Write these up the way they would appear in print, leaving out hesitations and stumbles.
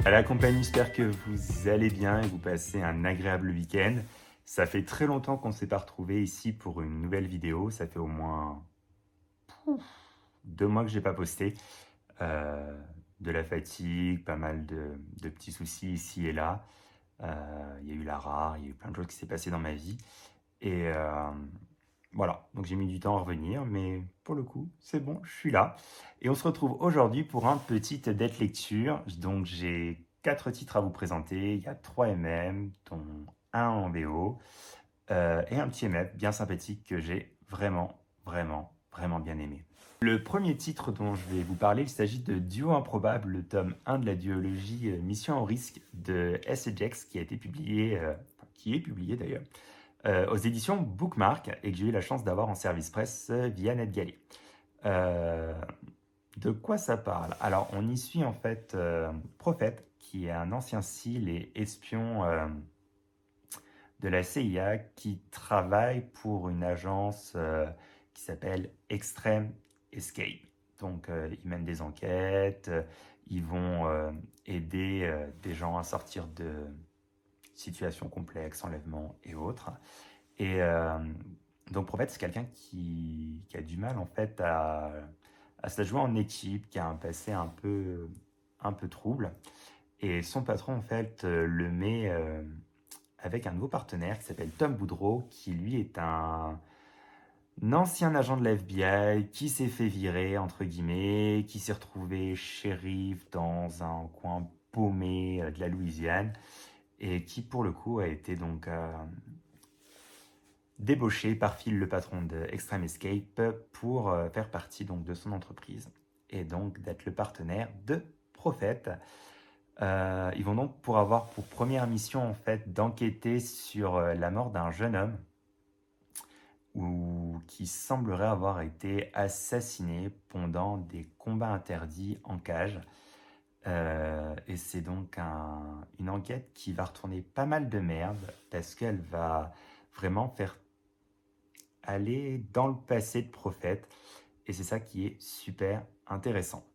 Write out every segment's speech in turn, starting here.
À la compagnie, j'espère que vous allez bien et vous passez un agréable week-end. Ça fait très longtemps qu'on ne s'est pas retrouvés ici pour une nouvelle vidéo. Ça fait au moins 2 mois que je n'ai pas posté. Euh, de la fatigue, pas mal de petits soucis ici et là. Il y a eu la rare, il y a eu plein de choses qui s'est passé dans ma vie. Et voilà, donc j'ai mis du temps à revenir, mais pour le coup, c'est bon, je suis là. Et on se retrouve aujourd'hui pour un petit date lecture. Donc j'ai 4 titres à vous présenter. Il y a 3 MM, dont un en VO, et un petit MF bien sympathique que j'ai vraiment bien aimé. Le premier titre dont je vais vous parler, il s'agit de Duo Improbable, le tome 1 de la duologie Mission au risque de S. Jax, qui a été publié, qui est publié d'ailleurs, aux éditions Bookmark et que j'ai eu la chance d'avoir en service presse via NetGalley. Euh, de quoi ça parle? Alors, on y suit en fait Prophète, qui est un ancien SEAL et espion de la CIA qui travaille pour une agence qui s'appelle Extreme Escape. Donc, ils mènent des enquêtes, ils vont aider des gens à sortir de situations complexes, enlèvements et autres. Et donc, Prophète, c'est quelqu'un qui a du mal en fait à se la jouer en équipe, qui a un passé un peu trouble. Et son patron, en fait, le met avec un nouveau partenaire qui s'appelle Tom Boudreau, qui lui est un ancien agent de la FBI qui s'est fait virer, entre guillemets, qui s'est retrouvé shérif dans un coin paumé de la Louisiane et qui, pour le coup, a été donc débauché par Phil, le patron de Extreme Escape, pour faire partie donc de son entreprise et donc d'être le partenaire de Prophète. Ils vont donc pour avoir pour première mission en fait d'enquêter sur la mort d'un jeune homme ou qui semblerait avoir été assassiné pendant des combats interdits en cage. Et c'est donc une enquête qui va retourner pas mal de merde parce qu'elle va vraiment faire aller dans le passé de Prophète. Et c'est ça qui est super intéressant.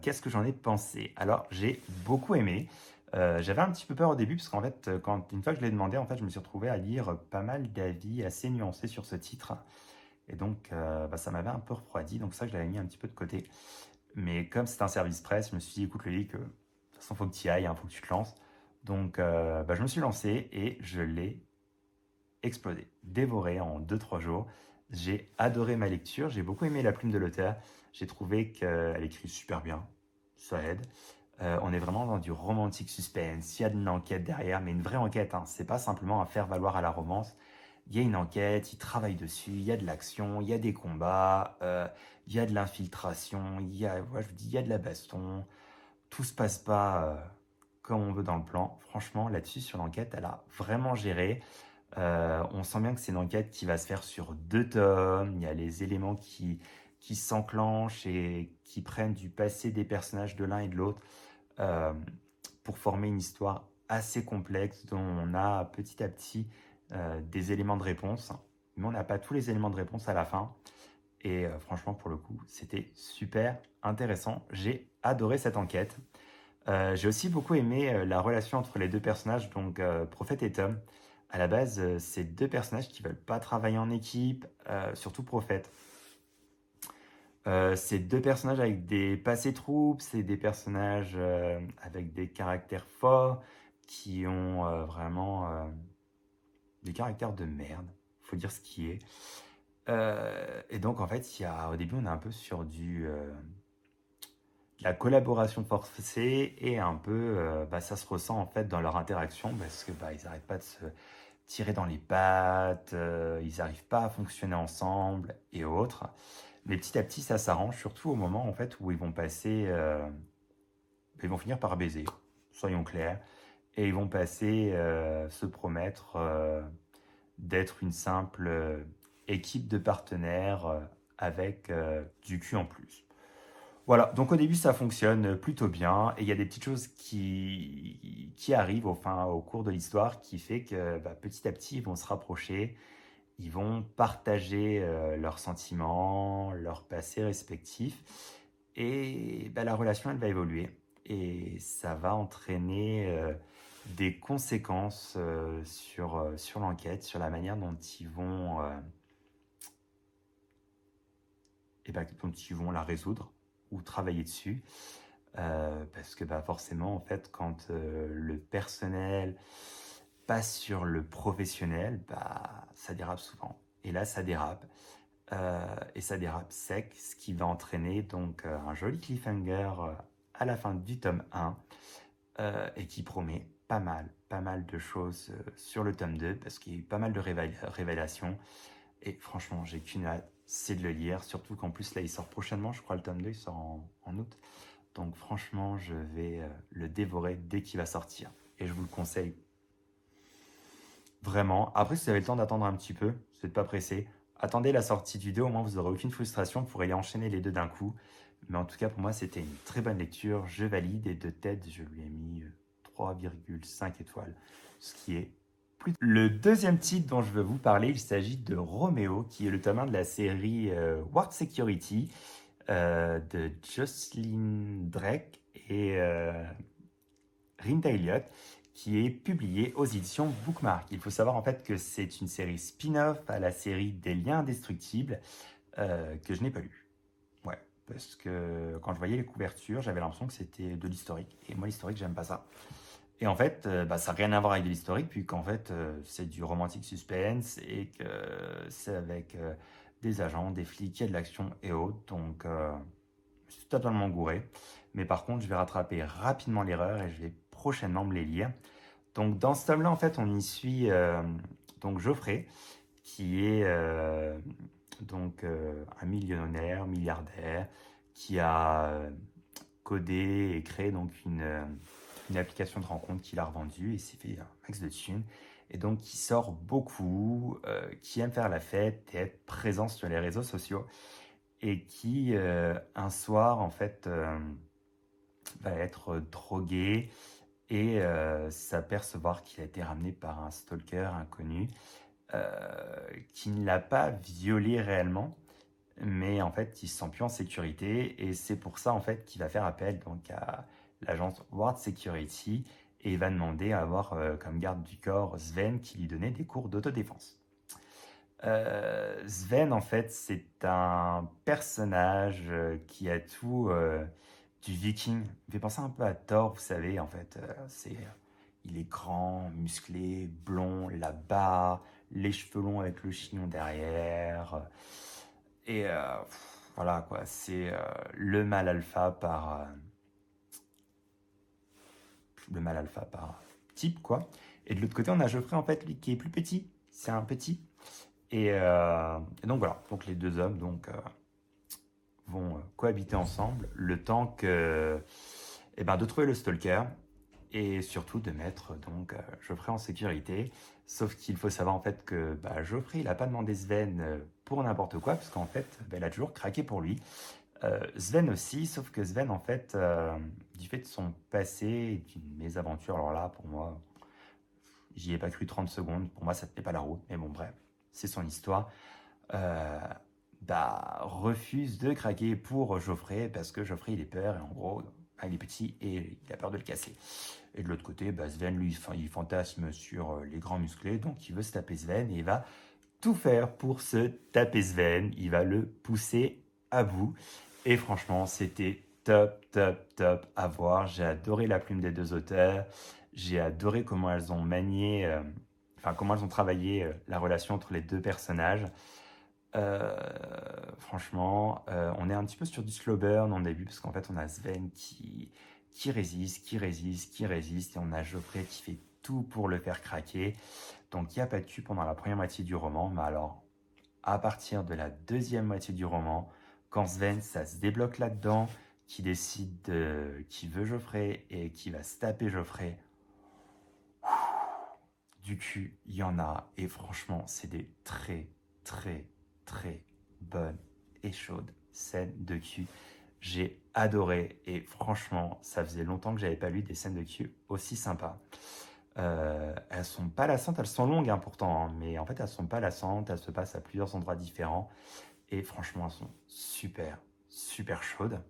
Qu'est-ce que j'en ai pensé? Alors, j'ai beaucoup aimé. J'avais un petit peu peur au début, parce qu'en fait, une fois que je l'ai demandé, en fait, je me suis retrouvé à lire pas mal d'avis assez nuancés sur ce titre. Et donc, ça m'avait un peu refroidi, donc ça, je l'avais mis un petit peu de côté. Mais comme c'est un service presse, je me suis dit, écoute, Loïc, de toute façon, faut que tu y ailles, il faut que tu te lances. Donc, je me suis lancé et je l'ai explosé, dévoré en 2 3 jours. J'ai adoré ma lecture, j'ai beaucoup aimé la plume de l'auteur. J'ai trouvé qu'elle écrit super bien, ça aide. On est vraiment dans du romantique suspense, il y a de l'enquête derrière, mais une vraie enquête, hein. C'est pas simplement un faire-valoir à la romance. Il y a une enquête, il travaille dessus, il y a de l'action, il y a des combats, il y a de l'infiltration, je vous dis, il y a de la baston. Tout se passe pas comme on veut dans le plan. Franchement, là-dessus, sur l'enquête, elle a vraiment géré. On sent bien que c'est une enquête qui va se faire sur 2 tomes. Il y a les éléments qui s'enclenchent et qui prennent du passé des personnages de l'un et de l'autre euh, pour former une histoire assez complexe dont on a petit à petit des éléments de réponse. Mais on n'a pas tous les éléments de réponse à la fin. Et franchement, pour le coup, c'était super intéressant. J'ai adoré cette enquête. J'ai aussi beaucoup aimé la relation entre les deux personnages, donc Prophète et Tom. À la base, c'est 2 personnages qui veulent pas travailler en équipe, surtout Prophète. C'est 2 personnages avec des passés troubles, c'est des personnages avec des caractères forts qui ont vraiment des caractères de merde, faut dire ce qui est. Et donc en fait, au début, on est un peu sur la collaboration forcée et un peu, ça se ressent en fait dans leur interaction parce que ils n'arrêtent pas de se tirer dans les pattes, ils n'arrivent pas à fonctionner ensemble et autres. Mais petit à petit, ça s'arrange, surtout au moment en fait où ils vont passer, ils vont finir par baiser, soyons clairs, et ils vont passer, se promettre d'être une simple équipe de partenaires avec du cul en plus. Voilà, donc au début ça fonctionne plutôt bien et il y a des petites choses qui arrivent au cours de l'histoire qui fait que petit à petit ils vont se rapprocher, ils vont partager leurs sentiments, leurs passés respectifs et la relation elle va évoluer. et ça va entraîner des conséquences sur l'enquête, sur la manière dont dont ils vont la résoudre ou travailler dessus. Parce que forcément, en fait, quand le personnel passe sur le professionnel, ça dérape souvent. Et là, ça dérape. Et ça dérape sec, ce qui va entraîner donc un joli cliffhanger à la fin du tome 1 et qui promet pas mal de choses sur le tome 2 parce qu'il y a eu pas mal de révélations et franchement j'ai qu'une hâte, c'est de le lire, surtout qu'en plus là il sort prochainement, je crois le tome 2 il sort en août, donc franchement je vais le dévorer dès qu'il va sortir et je vous le conseille vraiment. Après si vous avez le temps d'attendre un petit peu, vous n'êtes pas pressé, attendez la sortie du 2, au moins vous n'aurez aucune frustration, vous pourrez y enchaîner les deux d'un coup. Mais en tout cas, pour moi, c'était une très bonne lecture. Je valide et de tête, je lui ai mis 3,5 étoiles, ce qui est plus. Le deuxième titre dont je veux vous parler, il s'agit de Roméo, qui est le tome 1 de la série Ward Security de Jocelyn Drake et Rhinta Elliott, qui est publié aux éditions Bookmark. Il faut savoir en fait que c'est une série spin-off à la série des Liens Indestructibles que je n'ai pas lu. Ouais, parce que quand je voyais les couvertures, j'avais l'impression que c'était de l'historique. Et moi, l'historique, j'aime pas ça. Et en fait, ça n'a rien à voir avec de l'historique, puisqu'en fait, c'est du romantique suspense et que c'est avec des agents, des flics, il y a de l'action et autres. Donc, je suis totalement gouré. Mais par contre, je vais rattraper rapidement l'erreur et je vais prochainement me les lire. Donc, dans ce tome-là, en fait, on y suit donc Geoffrey, qui est un millionnaire, milliardaire, qui a codé et créé donc une application de rencontre qu'il a revendue et s'est fait un max de thunes. Et donc qui sort beaucoup, qui aime faire la fête et être présent sur les réseaux sociaux et qui un soir en fait va être drogué et s'apercevoir qu'il a été ramené par un stalker inconnu qui ne l'a pas violé réellement, mais en fait, il se sent plus en sécurité et c'est pour ça en fait qu'il va faire appel donc à l'agence Ward Security et il va demander à avoir comme garde du corps Sven qui lui donnait des cours d'autodéfense. Sven en fait c'est un personnage qui a tout du viking. Il fait penser un peu à Thor, vous savez en fait. Il est grand, musclé, blond, la barre, les cheveux longs avec le chignon derrière. Et voilà quoi, c'est le mâle alpha par type quoi. Et de l'autre côté, on a Geoffrey en fait, lui qui est plus petit. C'est un petit. Et donc voilà, donc les deux hommes vont cohabiter ensemble le temps de trouver le stalker et surtout de mettre donc Geoffrey en sécurité. Sauf qu'il faut savoir en fait que Geoffrey il a pas demandé Sven pour n'importe quoi parce qu'en fait il a toujours craqué pour lui. Sven aussi, sauf que Sven en fait du fait de son passé et d'une mésaventure, alors là pour moi j'y ai pas cru 30 secondes, pour moi ça tenait pas la route, mais bon bref, c'est son histoire. Euh, Refuse de craquer pour Geoffrey parce que Geoffrey il est peur et en gros il est petit et il a peur de le casser. Et de l'autre côté, Sven lui il fantasme sur les grands musclés, donc il veut se taper Sven et il va tout faire pour se taper Sven, il va le pousser à bout et franchement c'était top à voir. J'ai adoré la plume des deux auteurs, j'ai adoré comment elles ont manié comment elles ont travaillé la relation entre les deux personnages. Franchement, on est un petit peu sur du slow burn en début parce qu'en fait on a Sven qui résiste et on a Geoffrey qui fait tout pour le faire craquer. Donc il n'y a pas de cul pendant la première moitié du roman, mais alors à partir de la deuxième moitié du roman, quand Sven ça se débloque là-dedans, qui décide qui veut Geoffrey et qui va se taper Geoffrey, du cul il y en a et franchement c'est des très bonne et chaude scène de cul. J'ai adoré et franchement, ça faisait longtemps que j'avais pas lu des scènes de cul aussi sympas. Elles sont pas lassantes, elles sont longues pourtant, mais en fait elles sont pas lassantes, elles se passent à plusieurs endroits différents et franchement elles sont super chaudes.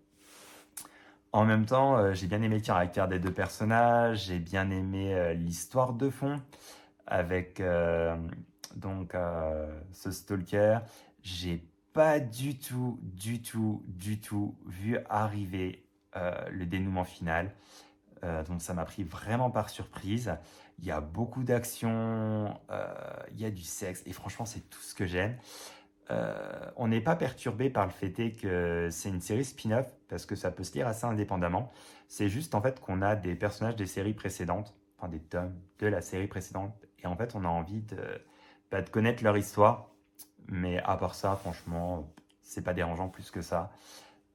En même temps, j'ai bien aimé le caractère des deux personnages, j'ai bien aimé l'histoire de fond avec ce stalker. J'ai pas du tout vu arriver le dénouement final. Donc ça m'a pris vraiment par surprise. Il y a beaucoup d'action, il y a du sexe, et franchement, c'est tout ce que j'aime. On n'est pas perturbé par le fait est que c'est une série spin-off, parce que ça peut se lire assez indépendamment. C'est juste en fait qu'on a des personnages des séries précédentes, enfin des tomes de la série précédente, et en fait on a envie de connaître leur histoire. Mais à part ça, franchement, c'est pas dérangeant plus que ça.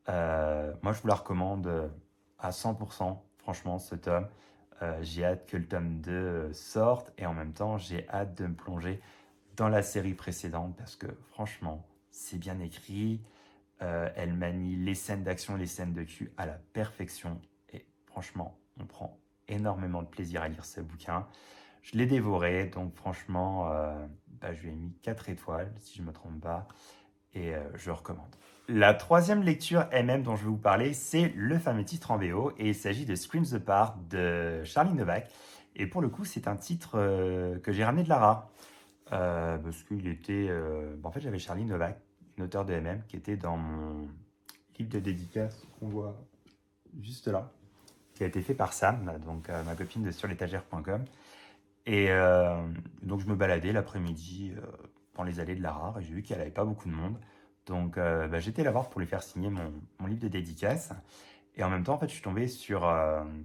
Moi, je vous la recommande à 100%, franchement, ce tome. J'ai hâte que le tome 2 sorte, et en même temps, j'ai hâte de me plonger dans la série précédente parce que franchement, c'est bien écrit. Elle manie les scènes d'action, les scènes de cul à la perfection. Et franchement, on prend énormément de plaisir à lire ce bouquin. Je l'ai dévoré, donc franchement, je lui ai mis 4 étoiles, si je ne me trompe pas, et je le recommande. La troisième lecture MM dont je vais vous parler, c'est le fameux titre en VO, et il s'agit de Screams Apart de Charlie Novak. Et pour le coup, c'est un titre que j'ai ramené de Lara. Parce qu'il était. En fait, j'avais Charlie Novak, une auteure de MM, qui était dans mon livre de dédicace qu'on voit juste là, qui a été fait par Sam, donc ma copine de surlétagère.com. Et donc, je me baladais l'après-midi dans les allées de Lara, et j'ai vu qu'elle n'avait pas beaucoup de monde. Donc, j'étais la voir pour lui faire signer mon livre de dédicace. Et en même temps, en fait, je suis tombé sur.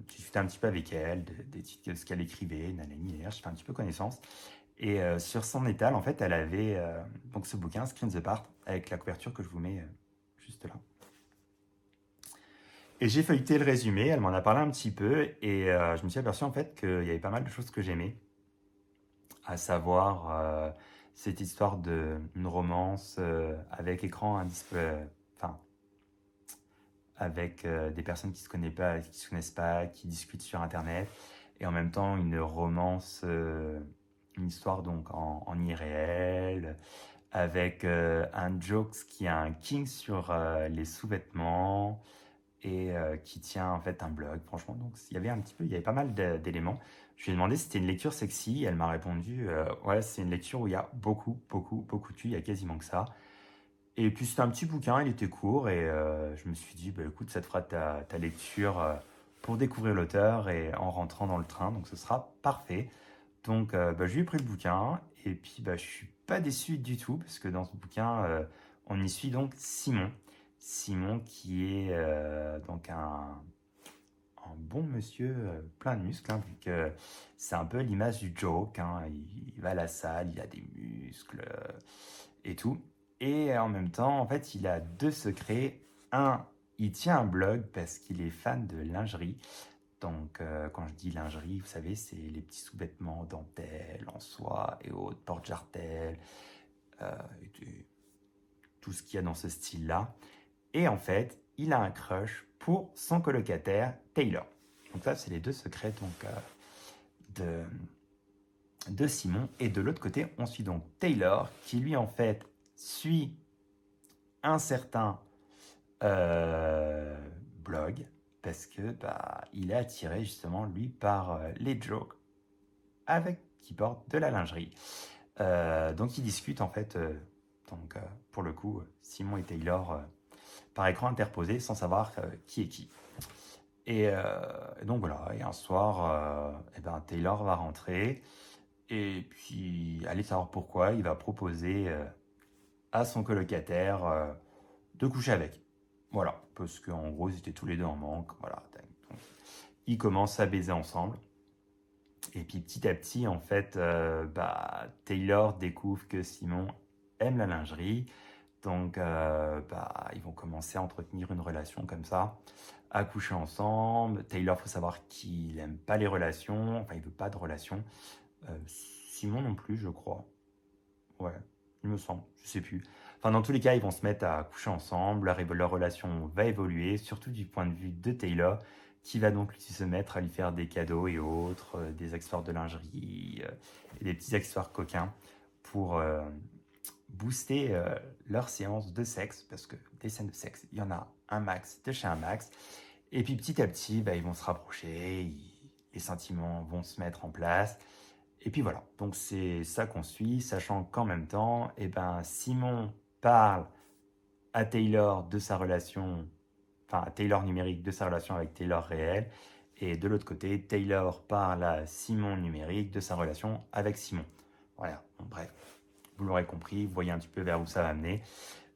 J'ai discuté un petit peu avec elle, des titres, de ce qu'elle écrivait, nanani, je fais un petit peu connaissance. Et sur son étal, en fait, elle avait donc ce bouquin, Screen the Part, avec la couverture que je vous mets juste là. Et j'ai feuilleté le résumé, elle m'en a parlé un petit peu, et je me suis aperçu en fait qu'il y avait pas mal de choses que j'aimais, à savoir cette histoire d'une romance avec écran enfin, avec des personnes qui se connaissent pas, qui discutent sur Internet, et en même temps une romance, une histoire donc en irréel, avec un Jokes qui a un king sur les sous-vêtements et qui tient en fait un blog. Franchement, donc il y avait pas mal d'éléments. Je lui ai demandé si c'était une lecture sexy. Elle m'a répondu ouais, c'est une lecture où il y a beaucoup de cul. Il y a quasiment que ça. Et puis c'était un petit bouquin, il était court, et je me suis dit, bah, écoute, ça te fera ta lecture pour découvrir l'auteur et en rentrant dans le train, donc ce sera parfait. Donc je lui ai pris le bouquin, et puis je suis pas déçu du tout, parce que dans ce bouquin, on y suit donc Simon. Simon qui est donc un bon monsieur plein de muscles, hein, vu que c'est un peu l'image du joke, hein. Il va à la salle, il a des muscles et tout. Et en même temps, en fait, il a deux secrets. Un, il tient un blog parce qu'il est fan de lingerie. Donc, quand je dis lingerie, vous savez, c'est les petits sous-vêtements dentelle, en soie et autres, porte-jartelles, euh, tout ce qu'il y a dans ce style-là. Et en fait, il a un crush pour son colocataire, Taylor. Donc ça, c'est les deux secrets donc, de Simon. Et de l'autre côté, on suit donc Taylor, qui lui, en fait, suit un certain blog, parce que il est attiré justement, lui, par les jokes avec qui portent de la lingerie. Donc ils discutent en fait, pour le coup, Simon et Taylor, par écran interposé, sans savoir qui est qui. Et donc voilà, et un soir, Taylor va rentrer, et puis, allez savoir pourquoi, il va proposer à son colocataire de coucher avec. Voilà, parce qu'en gros, ils étaient tous les deux en manque. Voilà, donc, ils commencent à baiser ensemble. Et puis petit à petit, en fait, Taylor découvre que Simon aime la lingerie. Donc, ils vont commencer à entretenir une relation comme ça, à coucher ensemble. Taylor, il faut savoir qu'il n'aime pas les relations, enfin, il veut pas de relations. Simon non plus, je crois. Ouais, il me semble, je sais plus. Enfin, dans tous les cas, ils vont se mettre à coucher ensemble, leur relation va évoluer, surtout du point de vue de Taylor, qui va donc lui se mettre à lui faire des cadeaux et autres, des accessoires de lingerie, et des petits accessoires coquins pour booster leur séance de sexe, parce que des scènes de sexe, il y en a un max de chez un max. Et puis petit à petit, ils vont se rapprocher, les sentiments vont se mettre en place. Et puis voilà, donc c'est ça qu'on suit, sachant qu'en même temps, Simon parle à Taylor de sa relation, enfin à Taylor numérique de sa relation avec Taylor réel, et de l'autre côté, Taylor parle à Simon numérique de sa relation avec Simon. Voilà, bon, bref, vous l'aurez compris, vous voyez un petit peu vers où ça va mener.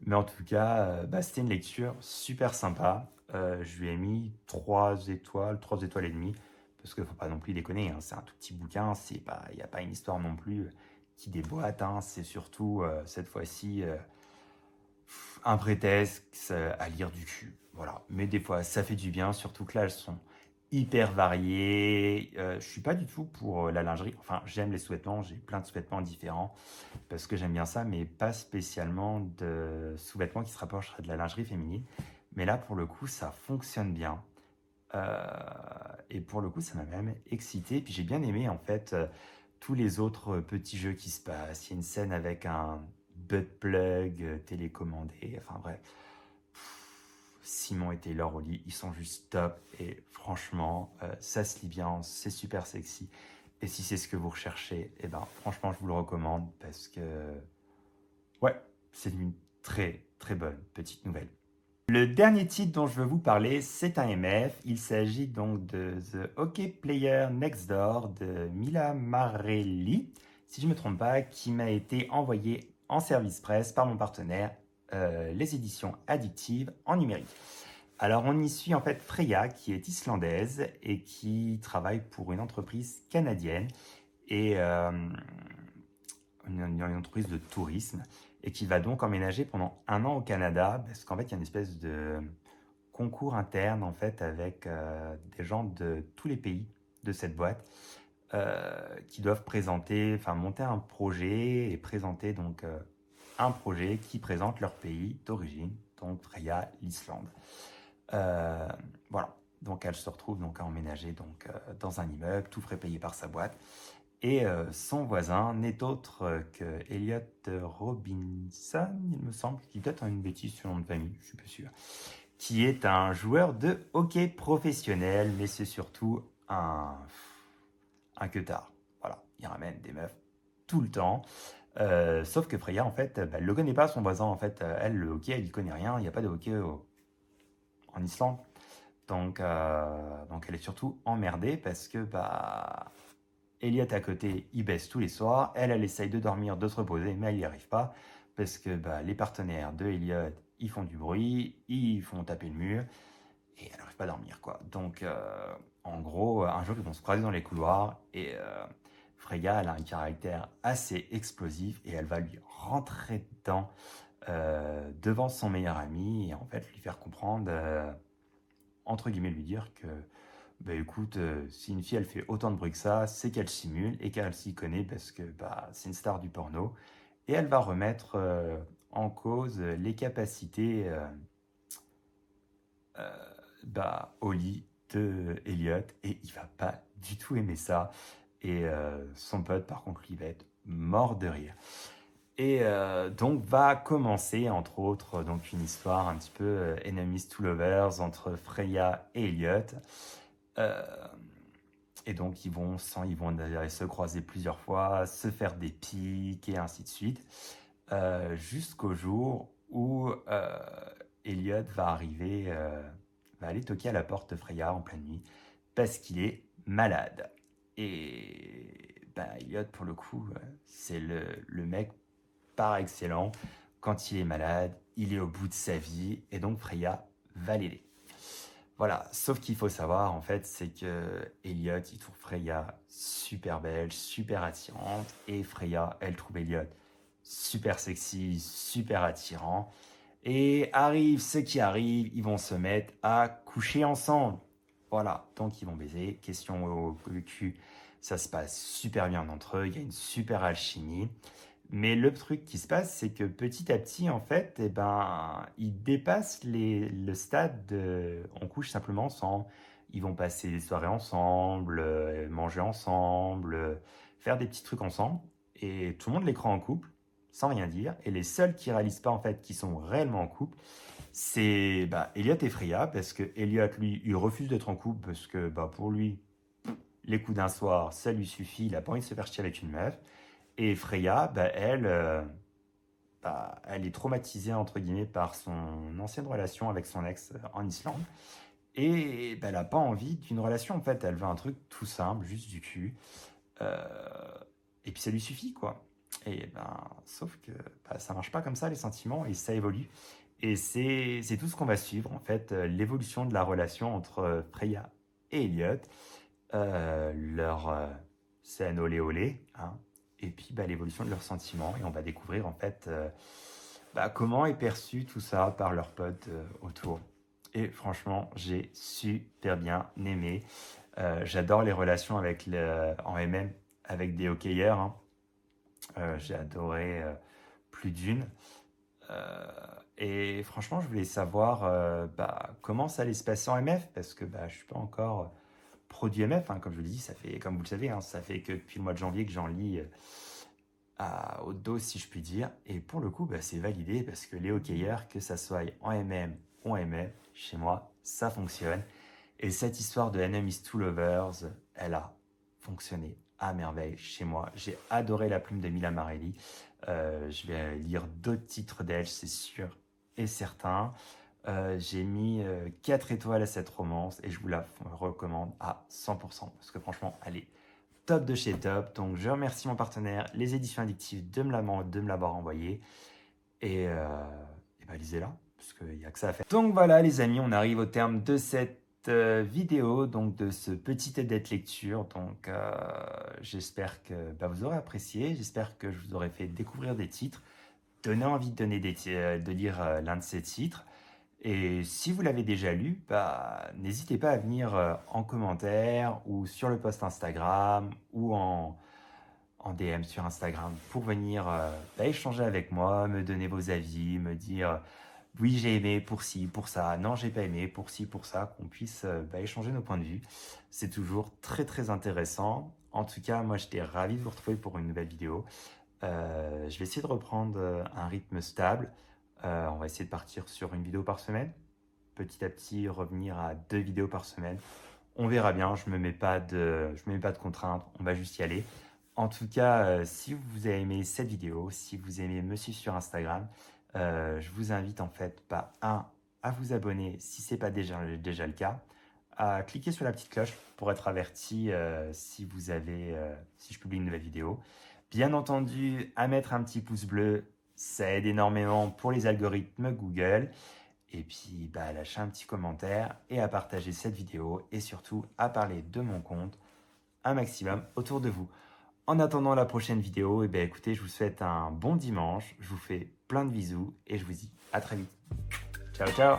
Mais en tout cas, c'était une lecture super sympa. Je lui ai mis 3 étoiles, 3 étoiles et demie, parce qu'il ne faut pas non plus déconner, hein, c'est un tout petit bouquin, il n'y a pas une histoire non plus qui déboîte, hein, c'est surtout cette fois-ci un prétexte à lire du cul. Voilà. Mais des fois, ça fait du bien, surtout que là, elles sont hyper variées. Je suis pas du tout pour la lingerie. Enfin, j'aime les sous-vêtements, j'ai plein de sous-vêtements différents parce que j'aime bien ça, mais pas spécialement de sous-vêtements qui se rapprochent de la lingerie féminine. Mais là, pour le coup, ça fonctionne bien. Euh, et pour le coup, ça m'a même excité. Puis j'ai bien aimé, en fait, tous les autres petits jeux qui se passent. Il y a une scène avec un butt plug télécommandé. Enfin bref, Simon et Taylor au lit, ils sont juste top. Et franchement, ça se lit bien, c'est super sexy. Et si c'est ce que vous recherchez, franchement, je vous le recommande parce que, ouais, c'est une très très bonne petite nouvelle. Le dernier titre dont je veux vous parler, c'est un MF. Il s'agit donc de The Hockey Player Next Door de Mila Marelli, si je ne me trompe pas, qui m'a été envoyé en service presse par mon partenaire, les éditions addictives en numérique. Alors on y suit en fait Freya, qui est islandaise et qui travaille pour une entreprise canadienne et une entreprise de tourisme et qui va donc emménager pendant 1 an au Canada parce qu'en fait il y a une espèce de concours interne en fait avec des gens de tous les pays de cette boîte qui doivent présenter, enfin monter un projet et présenter donc un projet qui présente leur pays d'origine, donc Freya, l'Islande. Euh, voilà, donc elle se retrouve donc à emménager donc dans un immeuble, tout frais payé par sa boîte. Et son voisin n'est autre que Elliot Robinson, il me semble, qui doit être une bêtise sur le nom de famille, je suis pas sûr, qui est un joueur de hockey professionnel, mais c'est surtout un queutard. Voilà, il ramène des meufs tout le temps. Sauf que Freya, en fait, elle le connaît pas, son voisin. En fait, elle, le hockey, elle y connaît rien. Il n'y a pas de hockey en Islande. Donc elle est surtout emmerdée parce que Elliot à côté, il baisse tous les soirs. Elle essaye de dormir, de se reposer, mais elle n'y arrive pas parce que les partenaires de Elliot, ils font du bruit, ils font taper le mur et elle n'arrive pas à dormir, quoi. Donc, en gros, un jour, ils vont se croiser dans les couloirs et Freya, elle a un caractère assez explosif et elle va lui rentrer dedans devant son meilleur ami et en fait lui faire comprendre, entre guillemets, lui dire que écoute, si une fille elle fait autant de bruit que ça, c'est qu'elle simule et qu'elle s'y connaît parce que c'est une star du porno. Et elle va remettre en cause les capacités au lit de Elliot et il va pas du tout aimer ça. Et son pote, par contre, lui va être mort de rire. Et donc va commencer, entre autres, donc une histoire un petit peu enemies to lovers entre Freya et Elliot. Euh, et donc ils vont d'ailleurs se croiser plusieurs fois, se faire des pics et ainsi de suite, jusqu'au jour où Elliot va arriver, va aller toquer à la porte de Freya en pleine nuit parce qu'il est malade. Et Elliot, pour le coup, c'est le mec par excellent. Quand il est malade, il est au bout de sa vie et donc Freya va l'aider. Voilà, sauf qu'il faut savoir en fait, c'est que Elliot, il trouve Freya super belle, super attirante, et Freya, elle trouve Elliot super sexy, super attirant. Et arrive ce qui arrive, ils vont se mettre à coucher ensemble. Voilà, donc ils vont baiser. Question au cul, ça se passe super bien entre eux, il y a une super alchimie. Mais le truc qui se passe, c'est que petit à petit, en fait, ils dépassent le stade de on couche simplement ensemble. Ils vont passer des soirées ensemble, manger ensemble, faire des petits trucs ensemble. Et tout le monde les croit en couple, sans rien dire. Et les seuls qui réalisent pas, en fait, qu'ils sont réellement en couple, C'est Elliot et Freya, parce que Elliot, lui, il refuse d'être en couple, parce que pour lui, les coups d'un soir, ça lui suffit, il a pas envie de se faire chier avec une meuf. Et Freya, elle, elle est traumatisée, entre guillemets, par son ancienne relation avec son ex en Islande. Et elle n'a pas envie d'une relation, en fait. Elle veut un truc tout simple, juste du cul. Euh, et puis ça lui suffit, quoi. Et sauf que ça marche pas comme ça, les sentiments, et ça évolue. Et c'est tout ce qu'on va suivre, en fait, l'évolution de la relation entre Freya et Elliot, leur scène olé olé, hein, et puis l'évolution de leurs sentiments. Et on va découvrir, en fait, comment est perçu tout ça par leurs potes autour. Et franchement, j'ai super bien aimé. J'adore les relations en MM avec des hockeyeurs, hein. J'ai adoré plus d'une. Euh, et franchement, je voulais savoir comment ça allait se passer en MF, parce que je suis pas encore pro du MF, hein. Comme je vous le dis, ça fait, comme vous le savez, hein, ça fait que depuis le mois de janvier que j'en lis au dos, si je puis dire. Et pour le coup, c'est validé, parce que les hockeyeurs, que ça soit en MM ou en MF, chez moi, ça fonctionne. Et cette histoire de Enemies to Lovers, elle a fonctionné à merveille chez moi. J'ai adoré la plume de Mila Marelli. Je vais lire d'autres titres d'elle, c'est sûr et certain. J'ai mis 4 étoiles à cette romance, et je vous la recommande à 100%, parce que franchement, elle est top de chez top. Donc je remercie mon partenaire, les éditions addictives, de me l'avoir envoyé. Et, lisez-la, parce qu'il n'y a que ça à faire. Donc voilà les amis, on arrive au terme de cette vidéo, donc de ce petit aide lecture. Donc j'espère que vous aurez apprécié, j'espère que je vous aurai fait découvrir des titres, donner envie de lire l'un de ces titres. Et si vous l'avez déjà lu, n'hésitez pas à venir en commentaire ou sur le post Instagram ou en DM sur Instagram pour venir échanger avec moi, me donner vos avis, me dire oui j'ai aimé pour ci, pour ça, non j'ai pas aimé pour ci, pour ça, qu'on puisse échanger nos points de vue. C'est toujours très très intéressant. En tout cas, moi j'étais ravi de vous retrouver pour une nouvelle vidéo. Je vais essayer de reprendre un rythme stable. On va essayer de partir sur une vidéo par semaine. Petit à petit revenir à 2 vidéos par semaine. On verra bien, je me mets pas de contraintes, on va juste y aller. En tout cas, si vous avez aimé cette vidéo, si vous aimez me suivre sur Instagram, je vous invite en fait, à vous abonner si ce n'est pas déjà le cas, à cliquer sur la petite cloche pour être averti si je publie une nouvelle vidéo. Bien entendu, à mettre un petit pouce bleu, ça aide énormément pour les algorithmes Google. Et puis, à lâcher un petit commentaire et à partager cette vidéo, et surtout à parler de mon compte un maximum autour de vous. En attendant la prochaine vidéo, écoutez, je vous souhaite un bon dimanche, je vous fais plein de bisous et je vous dis à très vite. Ciao, ciao!